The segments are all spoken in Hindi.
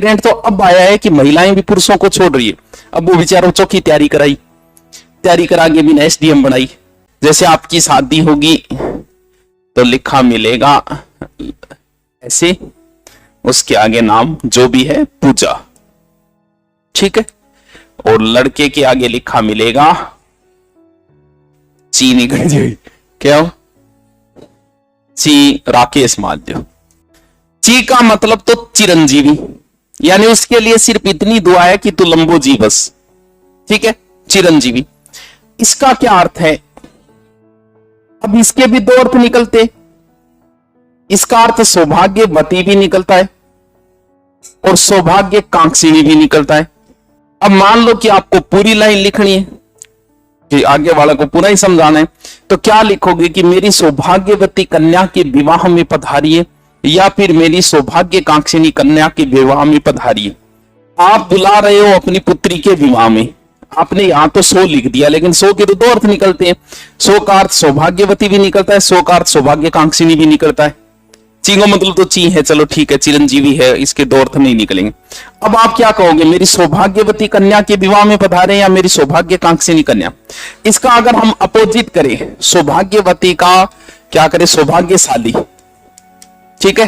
ट्रेंड तो अब आया है कि महिलाएं भी पुरुषों को छोड़ रही है। अब वो बेचारों चौकी तैयारी कराई, तैयारी करा के भी एसडीएम बनाई। जैसे आपकी शादी होगी तो लिखा मिलेगा ऐसे, उसके आगे नाम जो भी है पूजा, ठीक है, और लड़के के आगे लिखा मिलेगा ची निकल जाएगी, क्या हो, ची राकेश माध्य। ची का मतलब तो चिरंजीवी, यानी उसके लिए सिर्फ इतनी दुआ है कि तू लंबो जी बस, ठीक है, चिरंजीवी। इसका क्या अर्थ है? अब इसके भी दो अर्थ निकलते। इसका अर्थ सौभाग्यवती भी निकलता है और सौभाग्य कांक्षिणी भी निकलता है। अब मान लो कि आपको पूरी लाइन लिखनी है, कि आगे वाला को पूरा ही समझाना है, तो क्या लिखोगे कि मेरी सौभाग्यवती कन्या के विवाह में पधारिए, या फिर मेरी सौभाग्य कांक्षिणी कन्या के विवाह में पधारिए। आप बुला रहे हो अपनी पुत्री के विवाह में, आपने यहां तो 100 लिख दिया, लेकिन 100 के तो दो अर्थ निकलते हैं। 100 का अर्थ सौभाग्यवती भी निकलता है, 100 का अर्थ सौभाग्य कांक्षिणी भी निकलता है। ची का मतलब तो ची है, चलो ठीक है, चिरंजीवी है, इसके दो अर्थ नहीं निकलेंगे। अब आप क्या कहोगे, मेरी सौभाग्यवती कन्या के विवाह में पधारे या मेरी सौभाग्य कांक्षिणी कन्या? इसका अगर हम अपोजिट करें, सौभाग्यवती का क्या करें, सौभाग्यशाली, ठीक है,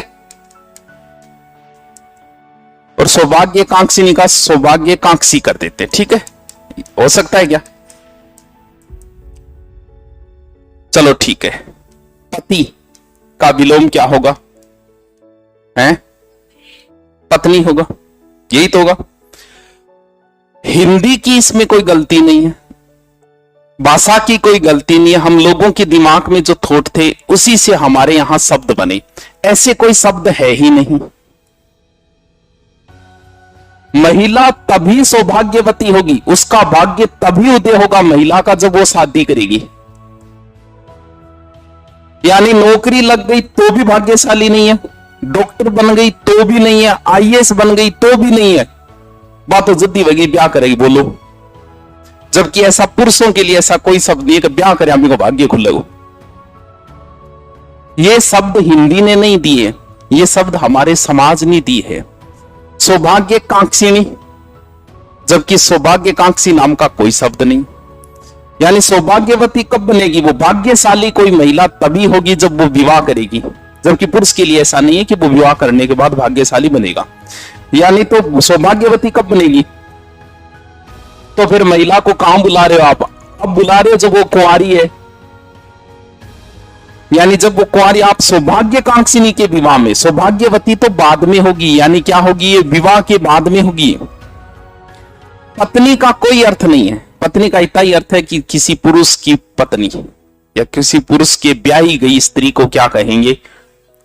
और सौभाग्य कांक्षिणी का सौभाग्य कांक्षी कर देते, ठीक है, हो सकता है क्या? चलो ठीक है। पति का विलोम क्या होगा? हैं? पत्नी होगा, यही तो होगा। हिंदी की इसमें कोई गलती नहीं है, भाषा की कोई गलती नहीं है, हम लोगों के दिमाग में जो थॉट थे उसी से हमारे यहां शब्द बने, ऐसे कोई शब्द है ही नहीं। महिला तभी सौभाग्यवती होगी, उसका भाग्य तभी उदय होगा महिला का जब वो शादी करेगी। यानी नौकरी लग गई तो भी भाग्यशाली नहीं है, डॉक्टर बन गई तो भी नहीं है, आईएएस बन गई तो भी नहीं है, बात तो जल्दी वही ब्याह करेगी, बोलो। जबकि ऐसा पुरुषों के लिए ऐसा कोई शब्द नहीं है कि ब्याह करे अभी को भाग्य खुलेगा। ये शब्द हिंदी ने नहीं दिए, ये शब्द हमारे समाज ने दी है, सौभाग्य कांक्षिणी, जबकि सौभाग्य कांक्षी नाम का कोई शब्द नहीं। यानी सौभाग्यवती कब बनेगी? वो भाग्यशाली कोई महिला तभी होगी जब वो विवाह करेगी, जबकि पुरुष के लिए ऐसा नहीं है कि वो विवाह करने के बाद भाग्यशाली बनेगा। यानी तो सौभाग्यवती कब बनेगी? तो फिर महिला को कहां बुला रहे हो आप? अब बुला रहे हो जब वो कुंवारी है, यानी जब वो कुंवारी, आप सौभाग्य कांक्षिणी के विवाह में, सौभाग्यवती तो बाद में होगी, यानी क्या होगी, ये विवाह के बाद में होगी। पत्नी का कोई अर्थ नहीं है, पत्नी का इतना ही अर्थ है कि किसी पुरुष की पत्नी या किसी पुरुष के ब्याही गई स्त्री को क्या कहेंगे,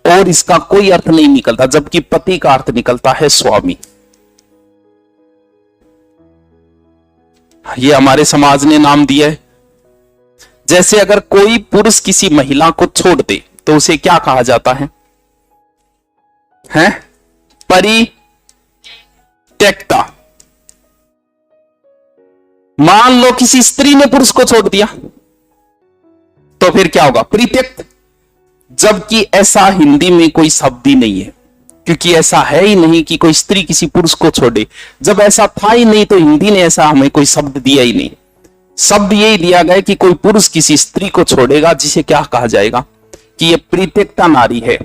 और इसका कोई अर्थ नहीं निकलता, जबकि पति का अर्थ निकलता है स्वामी। ये हमारे समाज ने नाम दिया है। जैसे अगर कोई पुरुष किसी महिला को छोड़ दे तो उसे क्या कहा जाता है? परित्यक्ता। मान लो किसी स्त्री ने पुरुष को छोड़ दिया तो फिर क्या होगा? परित्यक्त। जबकि ऐसा हिंदी में कोई शब्द ही नहीं है, क्योंकि ऐसा है ही नहीं कि कोई स्त्री किसी पुरुष को छोड़े। जब ऐसा था ही नहीं तो हिंदी ने ऐसा हमें कोई शब्द दिया ही नहीं। शब्द यही दिया गया कि कोई पुरुष किसी स्त्री को छोड़ेगा, जिसे क्या कहा जाएगा कि यह परित्यक्ता नारी है।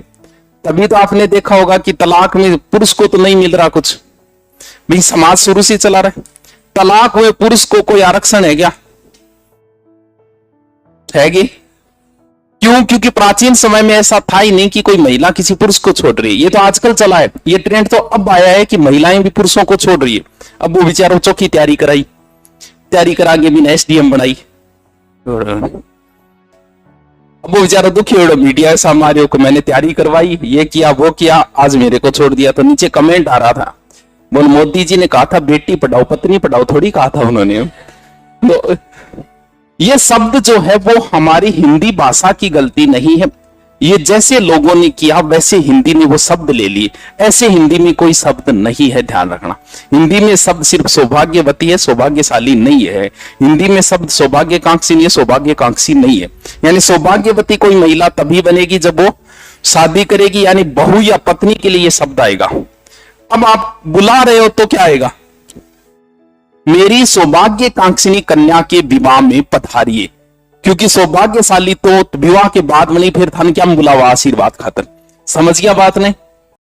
तभी तो आपने देखा होगा कि तलाक में पुरुष को तो नहीं मिल रहा कुछ, भाई समाज शुरू से चला रहा है। तलाक में पुरुष को कोई आरक्षण है क्या? है कि क्यों? क्योंकि प्राचीन समय में ऐसा था ही नहीं कि कोई महिला किसी पुरुष को छोड़ रही है। ये तो आजकल चला है, ये ट्रेंड तो अब आया है कि महिलाएं भी पुरुषों को छोड़ रही है। अब वो बेचारों चौकी तैयारी कराई, तैयारी करा के भी एसडीएम बनाई, अब वो बेचारा दुखी हो रहा, मीडिया ऐसा हमारे को मैंने तैयारी करवाई, ये किया वो किया, आज मेरे को छोड़ दिया। तो नीचे कमेंट आ रहा था, बोल मोदी जी ने कहा था बेटी पढ़ाओ पत्नी पढ़ाओ, थोड़ी कहा था उन्होंने। तो ये शब्द जो है वो हमारी हिंदी भाषा की गलती नहीं है, ये जैसे लोगों ने किया वैसे हिंदी ने वो शब्द ले लिए। ऐसे हिंदी में कोई शब्द नहीं है, ध्यान रखना। हिंदी में शब्द सिर्फ सौभाग्यवती है, सौभाग्यशाली नहीं है। हिंदी में शब्द सौभाग्य कांक्षी नहीं है, सौभाग्य कांक्षी नहीं है। यानी सौभाग्यवती कोई महिला तभी बनेगी जब वो शादी करेगी, यानी बहू या पत्नी के लिए ये शब्द आएगा। अब आप बुला रहे हो तो क्या आएगा, मेरी सौभाग्य कांक्षिणी कन्या के विवाह में पधारिए, क्योंकि सौभाग्यशाली तो विवाह के बाद में नहीं, फिर थान क्या बुलावा आशीर्वाद खातर। समझ गया बात ने।